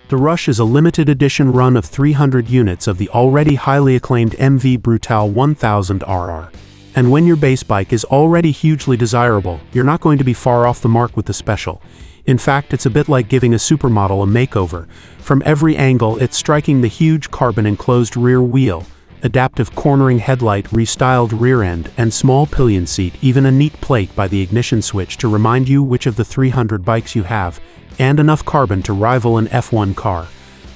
The Rush is a limited edition run of 300 units of the already highly acclaimed MV Brutale 1000RR. And when your base bike is already hugely desirable, you're not going to be far off the mark with the special. In fact, it's a bit like giving a supermodel a makeover. From every angle, it's striking the huge carbon-enclosed rear wheel, adaptive cornering headlight, restyled rear end, and small pillion seat, even a neat plate by the ignition switch to remind you which of the 300 bikes you have, and enough carbon to rival an F1 car.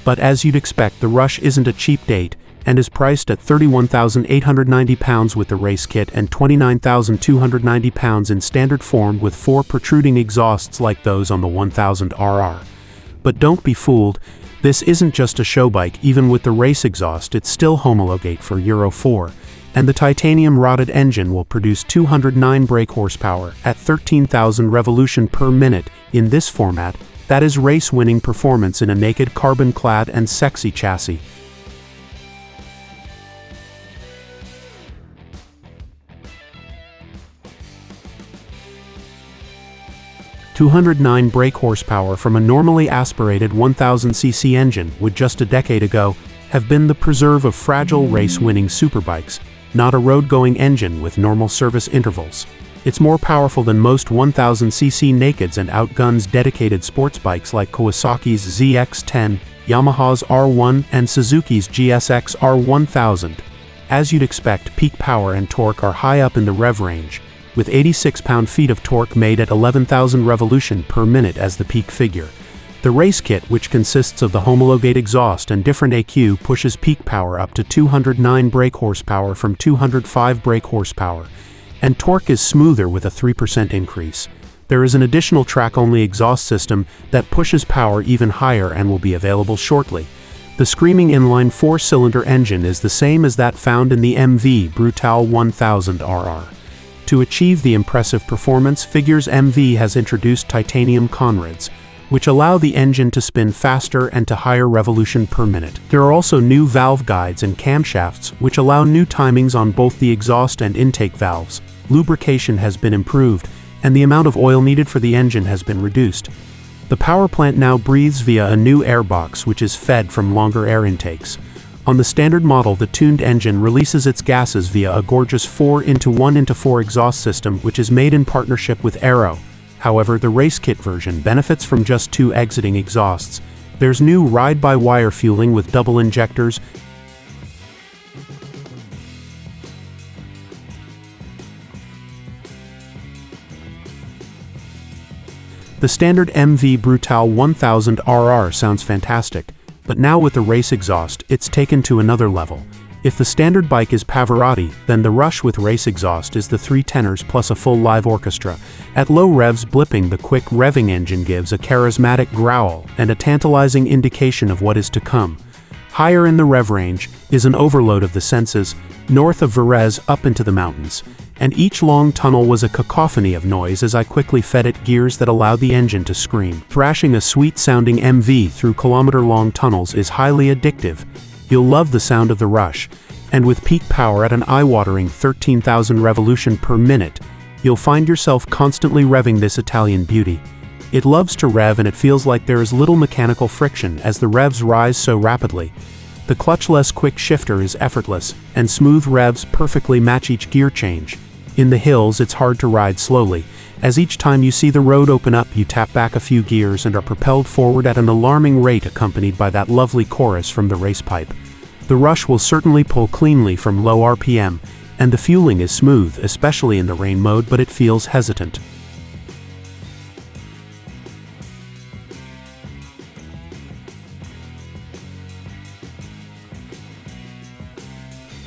But as you'd expect, the Rush isn't a cheap date, and is priced at £31,890 with the race kit and £29,290 in standard form with 4 protruding exhausts like those on the 1000RR. But don't be fooled, this isn't just a show bike. Even with the race exhaust, it's still homologated for Euro 4, and the titanium rotted engine will produce 209 brake horsepower at 13,000 revolution per minute. In this format, that is race-winning performance in a naked carbon-clad and sexy chassis. .209 brake horsepower from a normally aspirated 1000cc engine would just a decade ago have been the preserve of fragile race-winning superbikes, not a road-going engine with normal service intervals. It's more powerful than most 1000cc nakeds and outguns dedicated sports bikes like Kawasaki's ZX-10, Yamaha's R1, and Suzuki's GSX R1000. As you'd expect, peak power and torque are high up in the rev range, with 86 pound-feet of torque made at 11,000 revolution per minute as the peak figure. The race kit, which consists of the homologated exhaust and different EQ, pushes peak power up to 209 brake horsepower from 205 brake horsepower, and torque is smoother with a 3% increase. There is an additional track-only exhaust system that pushes power even higher and will be available shortly. The screaming inline 4-cylinder engine is the same as that found in the MV Brutale 1000RR. To achieve the impressive performance figures, MV has introduced titanium Conrods, which allow the engine to spin faster and to higher revolution per minute. There are also new valve guides and camshafts, which allow new timings on both the exhaust and intake valves. Lubrication has been improved, and the amount of oil needed for the engine has been reduced. The power plant now breathes via a new airbox which is fed from longer air intakes. On the standard model, the tuned engine releases its gases via a gorgeous 4x1x4 exhaust system which is made in partnership with Aero. However, the race kit version benefits from just 2 exiting exhausts. There's new ride-by-wire fueling with double injectors, The standard MV Brutale 1000RR sounds fantastic, but now with the race exhaust, it's taken to another level. If the standard bike is Pavarotti, then the Rush with race exhaust is the 3 tenors plus a full live orchestra. At low revs, blipping, the quick revving engine gives a charismatic growl and a tantalizing indication of what is to come. Higher in the rev range is an overload of the senses, north of Verres up into the mountains, and each long tunnel was a cacophony of noise as I quickly fed it gears that allowed the engine to scream. Thrashing a sweet-sounding MV through kilometer-long tunnels is highly addictive. You'll love the sound of the Rush, and with peak power at an eye-watering 13,000 revolution per minute, you'll find yourself constantly revving this Italian beauty. It loves to rev, and it feels like there is little mechanical friction as the revs rise so rapidly. The clutchless quick shifter is effortless, and smooth revs perfectly match each gear change. In the hills, it's hard to ride slowly, as each time you see the road open up, you tap back a few gears and are propelled forward at an alarming rate, accompanied by that lovely chorus from the race pipe. The Rush will certainly pull cleanly from low RPM, and the fueling is smooth, especially in the rain mode, but it feels hesitant.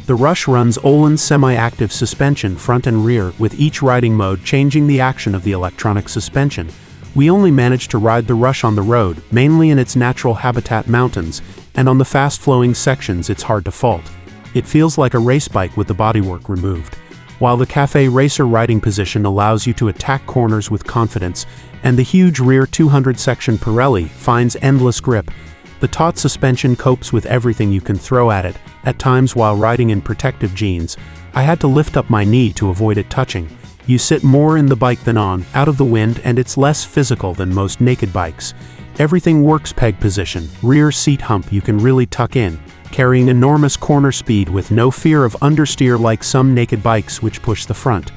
The Rush runs Öhlins semi-active suspension front and rear, with each riding mode changing the action of the electronic suspension. We only managed to ride the Rush on the road, mainly in its natural habitat mountains, and on the fast-flowing sections it's hard to fault. It feels like a race bike with the bodywork removed. While the Cafe Racer riding position allows you to attack corners with confidence, and the huge rear 200 section Pirelli finds endless grip, the taut suspension copes with everything you can throw at it. At times while riding in protective jeans, I had to lift up my knee to avoid it touching. You sit more in the bike than on, out of the wind, and it's less physical than most naked bikes. Everything works: peg position, rear seat hump you can really tuck in, carrying enormous corner speed with no fear of understeer like some naked bikes which push the front.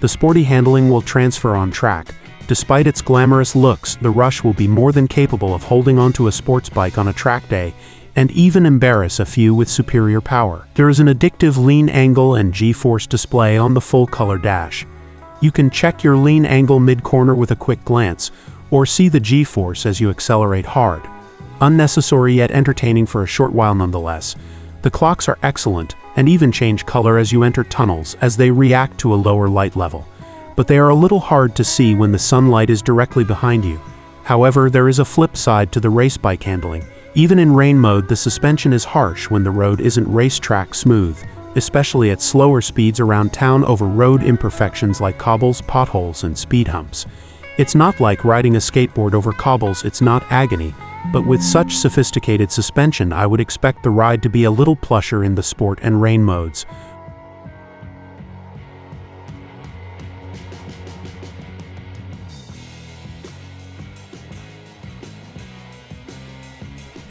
The sporty handling will transfer on track. Despite its glamorous looks, the Rush will be more than capable of holding onto a sports bike on a track day, and even embarrass a few with superior power. There is an addictive lean angle and G-force display on the full-color dash. You can check your lean angle mid-corner with a quick glance, or see the G-force as you accelerate hard. Unnecessary yet entertaining for a short while nonetheless. The clocks are excellent, and even change color as you enter tunnels as they react to a lower light level. But they are a little hard to see when the sunlight is directly behind you. However, there is a flip side to the race bike handling. Even in rain mode, the suspension is harsh when the road isn't racetrack smooth, especially at slower speeds around town over road imperfections like cobbles, potholes, and speed humps. It's not like riding a skateboard over cobbles, it's not agony, but with such sophisticated suspension I would expect the ride to be a little plusher in the sport and rain modes.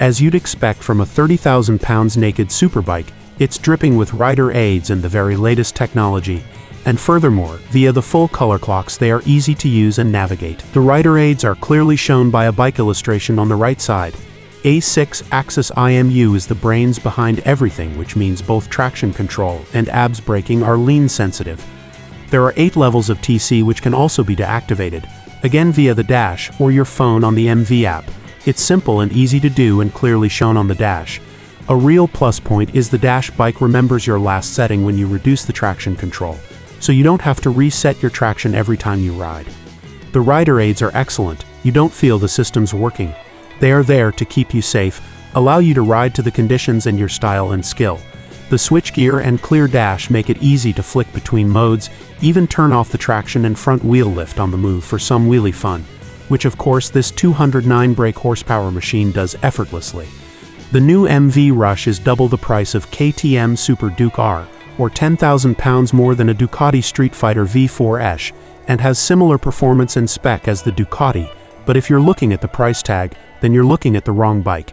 As you'd expect from a 30,000 pounds naked superbike, it's dripping with rider aids and the very latest technology. And furthermore, via the full color clocks they are easy to use and navigate. The rider aids are clearly shown by a bike illustration on the right side. A6 axis IMU is the brains behind everything, which means both traction control and ABS braking are lean sensitive. There are 8 levels of TC which can also be deactivated, again via the dash or your phone on the MV app. It's simple and easy to do and clearly shown on the dash. A real plus point is the dash bike remembers your last setting when you reduce the traction control, so you don't have to reset your traction every time you ride. The rider aids are excellent. You don't feel the system's working. They are there to keep you safe, allow you to ride to the conditions and your style and skill. The switchgear and clear dash make it easy to flick between modes, even turn off the traction and front wheel lift on the move for some wheelie fun, which of course this 209 brake horsepower machine does effortlessly. The new MV Rush is double the price of KTM Super Duke R, or 10,000 pounds more than a Ducati Street Fighter V4 and has similar performance and spec as the Ducati, but if you're looking at the price tag, then you're looking at the wrong bike.